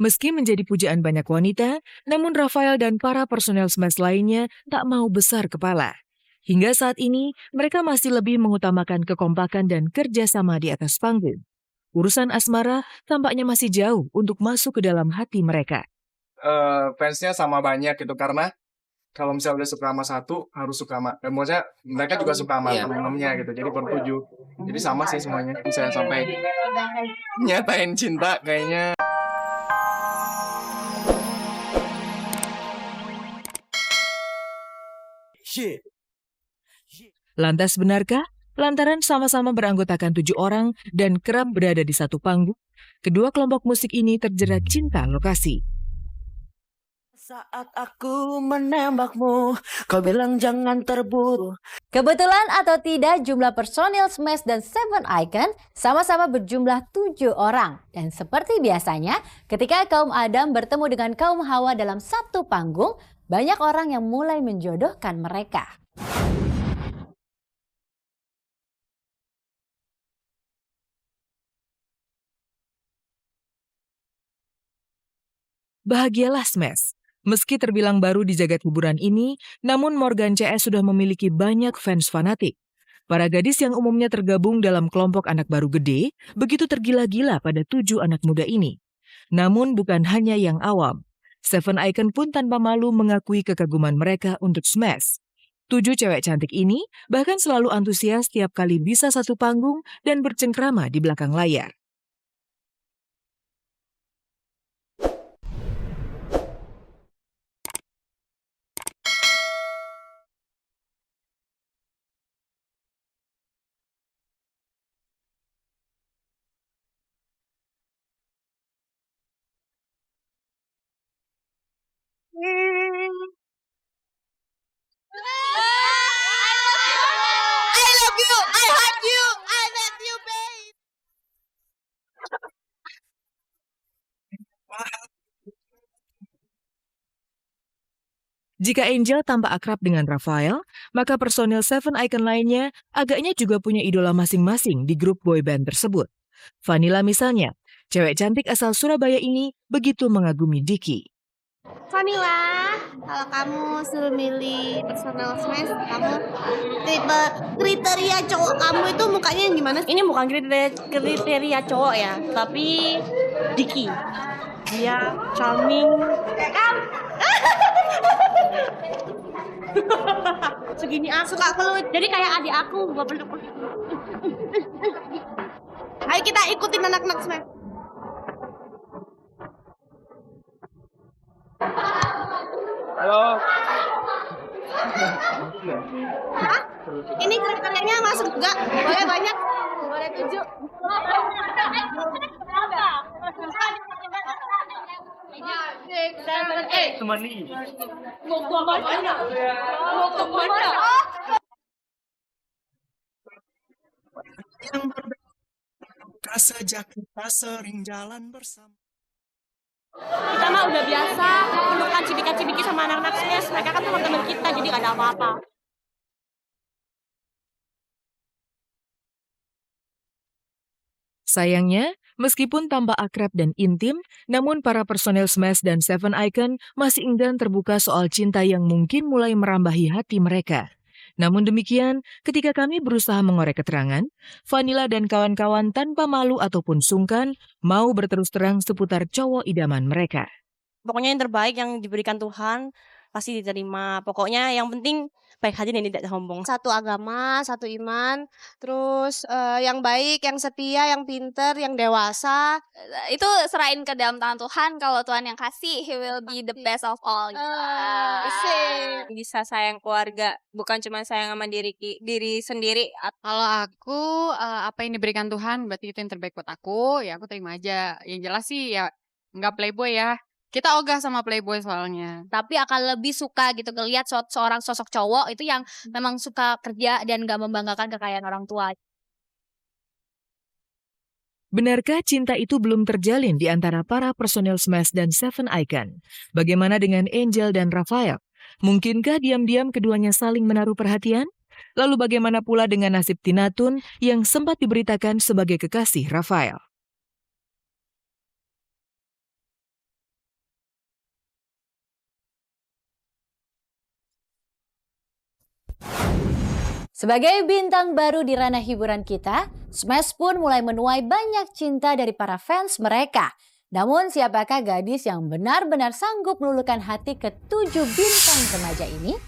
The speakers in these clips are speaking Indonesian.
Meski menjadi pujaan banyak wanita, namun Rafael dan para personel Smash lainnya tak mau besar kepala. Hingga saat ini, mereka masih lebih mengutamakan kekompakan dan kerjasama di atas panggung. Urusan asmara tampaknya masih jauh untuk masuk ke dalam hati mereka. Fansnya sama banyak gitu, karena kalau misalnya udah suka sama satu, harus suka sama, maksudnya mereka juga suka sama temen-temennya gitu, jadi bertujuh. Jadi sama sih semuanya, bisa sampai nyatain cinta kayaknya. Lantas benarkah? Lantaran sama-sama beranggotakan 7 orang dan kerap berada di satu panggung, kedua kelompok musik ini terjerat cinta lokasi. Saat aku menembakmu, kau bilang jangan terburu. Kebetulan atau tidak, jumlah personil Smash dan Seven Icon sama-sama berjumlah 7 orang. Dan seperti biasanya, ketika kaum Adam bertemu dengan kaum Hawa dalam satu panggung, banyak orang yang mulai menjodohkan mereka. Bahagialah Smash. Meski terbilang baru di jagat hiburan ini, namun Morgan CS sudah memiliki banyak fans fanatik. Para gadis yang umumnya tergabung dalam kelompok anak baru gede, begitu tergila-gila pada 7 anak muda ini. Namun bukan hanya yang awam. Seven Icon pun tanpa malu mengakui kekaguman mereka untuk Smash. 7 cewek cantik ini bahkan selalu antusias tiap kali bisa satu panggung dan bercengkrama di belakang layar. Jika Angel tampak akrab dengan Rafael, maka personil Seven Icon lainnya agaknya juga punya idola masing-masing di grup boyband tersebut. Vanilla misalnya, cewek cantik asal Surabaya ini begitu mengagumi Diki. Vanilla, kalau kamu suruh milih personal Smash, kamu tipe kriteria cowok kamu itu mukanya yang gimana? Ini bukan kriteria cowok ya, tapi Diki. Dia charming. Segini aku Suka peluit. jadi kayak adik aku, gua peluk. Ayo kita ikutin anak-anak Smash. Halo. Hah? Ini kriterianya masuk juga? Boleh banyak? Boleh 7? Temani. Yang berbeda saja kita sering jalan bersama. Kita mah udah biasa pelukan cibika-cibiki sama anak-anak Smash. Mereka kan teman-teman kita, jadi gak ada apa-apa. Sayangnya, meskipun tampak akrab dan intim, namun para personel Smash dan Seven Icon masih enggan terbuka soal cinta yang mungkin mulai merambahi hati mereka. Namun demikian, ketika kami berusaha mengorek keterangan, Vanilla dan kawan-kawan tanpa malu ataupun sungkan mau berterus terang seputar cowok idaman mereka. Pokoknya yang terbaik yang diberikan Tuhan pasti diterima. Pokoknya yang penting baik hati dan tidak sombong. Satu agama, satu iman, terus yang baik, yang setia, yang pinter, yang dewasa. Itu serahin ke dalam tangan Tuhan. Kalau Tuhan yang kasih, He will be the best of all. Bisa sayang keluarga, bukan cuma sayang sama diri sendiri. Kalau aku apa yang diberikan Tuhan berarti itu yang terbaik buat aku, ya aku terima aja. Yang jelas sih ya nggak playboy ya. Kita ogah sama playboy soalnya. Tapi akan lebih suka gitu ngelihat seorang sosok cowok itu yang memang suka kerja dan gak membanggakan kekayaan orang tua. Benarkah cinta itu belum terjalin di antara para personel Smash dan Seven Icon? Bagaimana dengan Angel dan Rafael? Mungkinkah diam-diam keduanya saling menaruh perhatian? Lalu bagaimana pula dengan nasib Tina Tun yang sempat diberitakan sebagai kekasih Rafael? Sebagai bintang baru di ranah hiburan kita, Smash pun mulai menuai banyak cinta dari para fans mereka. Namun siapakah gadis yang benar-benar sanggup meluluhkan hati ke-7 bintang remaja ini?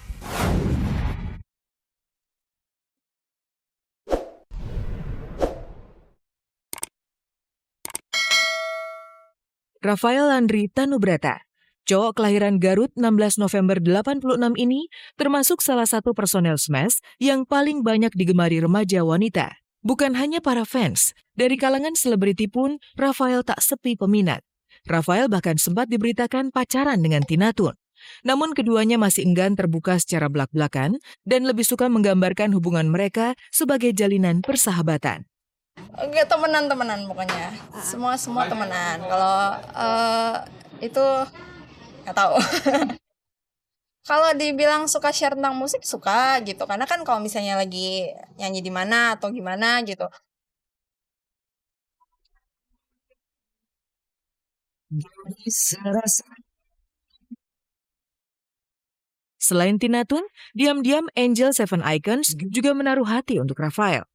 Rafael Landry Tanubrata, cowok kelahiran Garut 16 November 86 ini termasuk salah satu personel Smash yang paling banyak digemari remaja wanita. Bukan hanya para fans, dari kalangan selebriti pun Rafael tak sepi peminat. Rafael bahkan sempat diberitakan pacaran dengan Tina Toon. Namun keduanya masih enggan terbuka secara belak-belakan dan lebih suka menggambarkan hubungan mereka sebagai jalinan persahabatan. Oke, temenan pokoknya. Semua temenan. Kalau itu nggak tahu. Kalau dibilang suka share tentang musik suka gitu. Karena kan kalau misalnya lagi nyanyi di mana atau gimana gitu. Selain Tina Toon, diam-diam Angel Seven Icons juga menaruh hati untuk Rafael.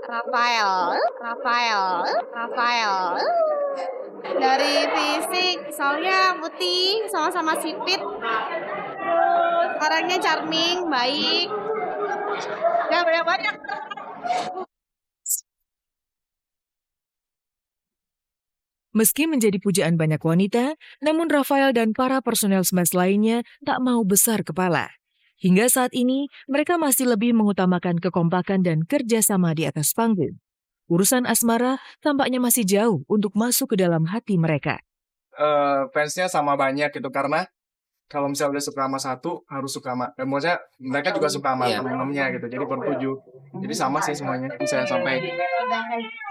Rafael. Dari fisik, soalnya putih, sama-sama sipit. Terus orangnya charming, baik. Ya banyak. Meski menjadi pujaan banyak wanita, namun Rafael dan para personel Smash lainnya tak mau besar kepala. Hingga saat ini, mereka masih lebih mengutamakan kekompakan dan kerjasama di atas panggung. Urusan asmara tampaknya masih jauh untuk masuk ke dalam hati mereka. Fansnya sama banyak gitu, karena kalau misalnya udah suka sama satu, harus suka sama, maksudnya mereka juga suka sama temen-temennya gitu, jadi bertujuh. Jadi sama sih semuanya, bisa sampai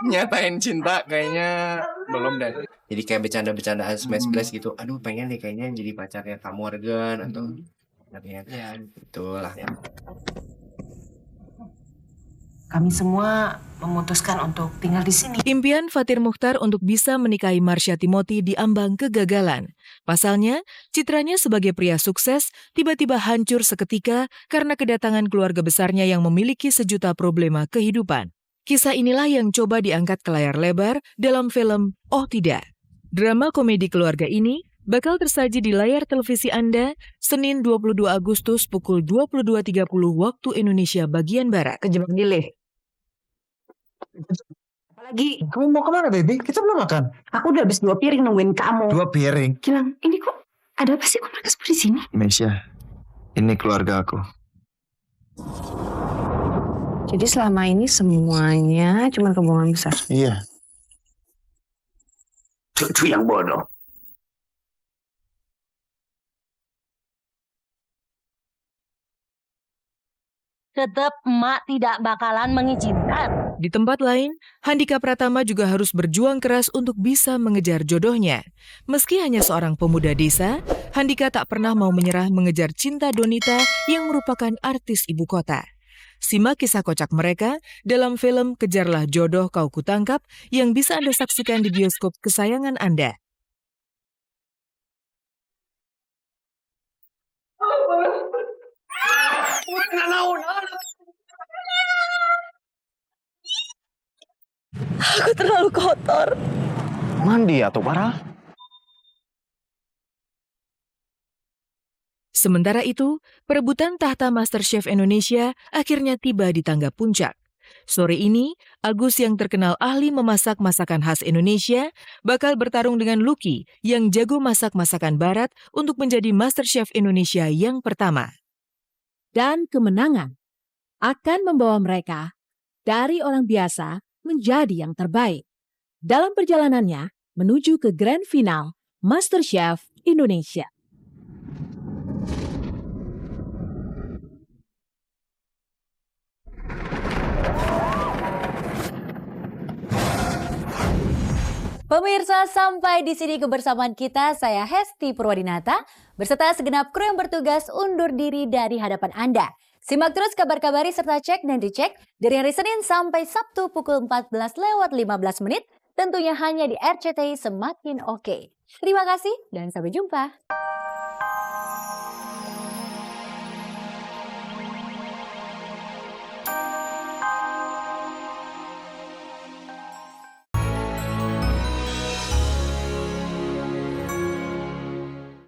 nyatain cinta kayaknya belum deh. Jadi kayak bercanda-bercandaan Smash Blast gitu, aduh pengen deh kayaknya jadi pacarnya Kak Morgan atau ya itulah. Kami semua memutuskan untuk tinggal di sini. Impian Fatir Muchtar untuk bisa menikahi Marsha Timothy diambang kegagalan. Pasalnya, citranya sebagai pria sukses tiba-tiba hancur seketika karena kedatangan keluarga besarnya yang memiliki sejuta problema kehidupan. Kisah inilah yang coba diangkat ke layar lebar dalam film Oh Tidak. Drama komedi keluarga ini bakal tersaji di layar televisi Anda Senin 22 Agustus pukul 22.30 waktu Indonesia bagian Barat. Kejebak delay. Apalagi, kamu mau kemana, baby? Kita belum makan. Aku udah habis 2 piring nungguin kamu. 2 piring? Gilang, ini kok ada apa sih? Kok mereka semua di sini? Mesya, ini keluarga aku. Jadi selama ini semuanya cuma kebohongan besar. Iya. Cucu yang bodoh. Tetap emak tidak bakalan mengizinkan. Di tempat lain, Handika Pratama juga harus berjuang keras untuk bisa mengejar jodohnya. Meski hanya seorang pemuda desa, Handika tak pernah mau menyerah mengejar cinta Donita yang merupakan artis ibu kota. Simak kisah kocak mereka dalam film Kejarlah Jodoh Kau Kutangkap yang bisa Anda saksikan di bioskop kesayangan Anda. Aku terlalu kotor. Mandi atau parah? Sementara itu, perebutan tahta MasterChef Indonesia akhirnya tiba di tangga puncak. Sore ini, Agus yang terkenal ahli memasak masakan khas Indonesia bakal bertarung dengan Lucky yang jago masak masakan barat untuk menjadi MasterChef Indonesia yang pertama. Dan kemenangan akan membawa mereka dari orang biasa menjadi yang terbaik dalam perjalanannya menuju ke grand final MasterChef Indonesia. Pemirsa, sampai di sini kebersamaan kita. Saya Hesti Purwadinata beserta segenap kru yang bertugas undur diri dari hadapan Anda. Simak terus kabar-kabari serta cek dan dicek dari hari Senin sampai Sabtu pukul 14:15 tentunya hanya di RCTI Semakin Oke. Terima kasih dan sampai jumpa.